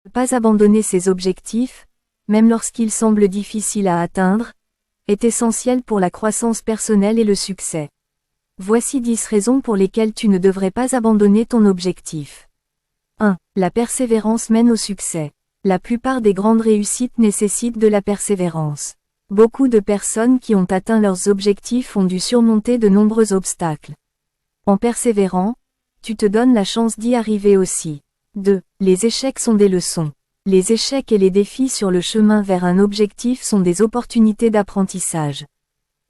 Ne pas abandonner ses objectifs, même lorsqu'ils semblent difficiles à atteindre, est essentiel pour la croissance personnelle et le succès. Voici 10 raisons pour lesquelles tu ne devrais pas abandonner ton objectif. 1. La persévérance mène au succès. La plupart des grandes réussites nécessitent de la persévérance. Beaucoup de personnes qui ont atteint leurs objectifs ont dû surmonter de nombreux obstacles. En persévérant, tu te donnes la chance d'y arriver aussi. 2. Les échecs sont des leçons. Les échecs et les défis sur le chemin vers un objectif sont des opportunités d'apprentissage.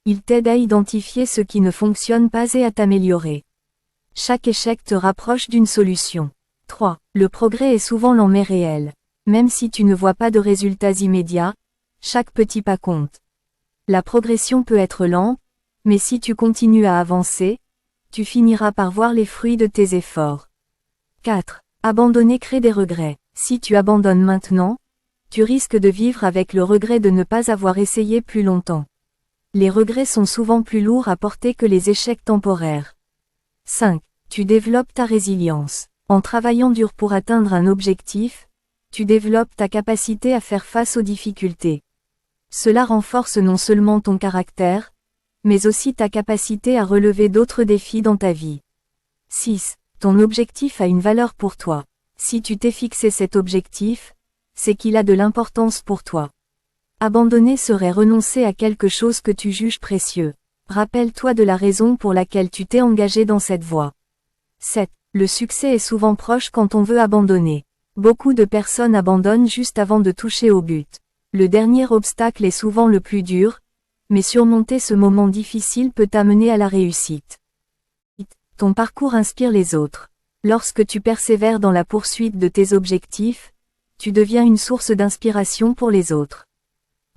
Ils t'aident à identifier ce qui ne fonctionne pas et à t'améliorer. Chaque échec te rapproche d'une solution. 3. Le progrès est souvent lent mais réel. Même si tu ne vois pas de résultats immédiats, chaque petit pas compte. La progression peut être lente, mais si tu continues à avancer, tu finiras par voir les fruits de tes efforts. 4. Abandonner crée des regrets. Si tu abandonnes maintenant, tu risques de vivre avec le regret de ne pas avoir essayé plus longtemps. Les regrets sont souvent plus lourds à porter que les échecs temporaires. 5. Tu développes ta résilience. En travaillant dur pour atteindre un objectif, tu développes ta capacité à faire face aux difficultés. Cela renforce non seulement ton caractère, mais aussi ta capacité à relever d'autres défis dans ta vie. 6. Ton objectif a une valeur pour toi. Si tu t'es fixé cet objectif, c'est qu'il a de l'importance pour toi. Abandonner serait renoncer à quelque chose que tu juges précieux. Rappelle-toi de la raison pour laquelle tu t'es engagé dans cette voie. 7. Le succès est souvent proche quand on veut abandonner. Beaucoup de personnes abandonnent juste avant de toucher au but. Le dernier obstacle est souvent le plus dur, mais surmonter ce moment difficile peut t'amener à la réussite. 8. Ton parcours inspire les autres. Lorsque tu persévères dans la poursuite de tes objectifs, tu deviens une source d'inspiration pour les autres.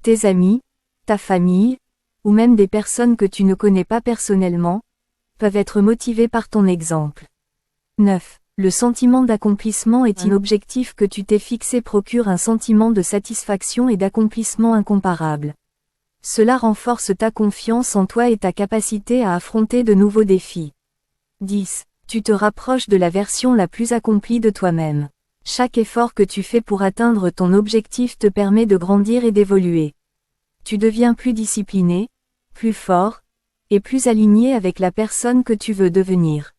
Tes amis, ta famille, ou même des personnes que tu ne connais pas personnellement, peuvent être motivés par ton exemple. 9. Le sentiment d'accomplissement est un objectif que tu t'es fixé procure un sentiment de satisfaction et d'accomplissement incomparable. Cela renforce ta confiance en toi et ta capacité à affronter de nouveaux défis. 10. Tu te rapproches de la version la plus accomplie de toi-même. Chaque effort que tu fais pour atteindre ton objectif te permet de grandir et d'évoluer. Tu deviens plus discipliné, plus fort, et plus aligné avec la personne que tu veux devenir.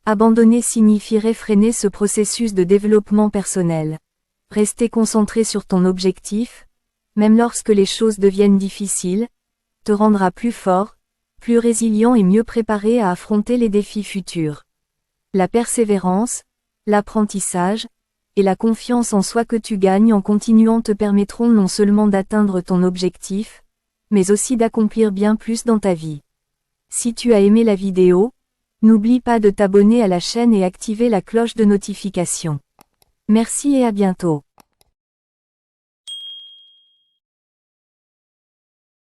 Abandonner signifierait freiner ce processus de développement personnel. Rester concentré sur ton objectif, même lorsque les choses deviennent difficiles, te rendra plus fort, plus résilient et mieux préparé à affronter les défis futurs. La persévérance, l'apprentissage, et la confiance en soi que tu gagnes en continuant te permettront non seulement d'atteindre ton objectif, mais aussi d'accomplir bien plus dans ta vie. Si tu as aimé la vidéo, n'oublie pas de t'abonner à la chaîne et activer la cloche de notification. Merci et à bientôt.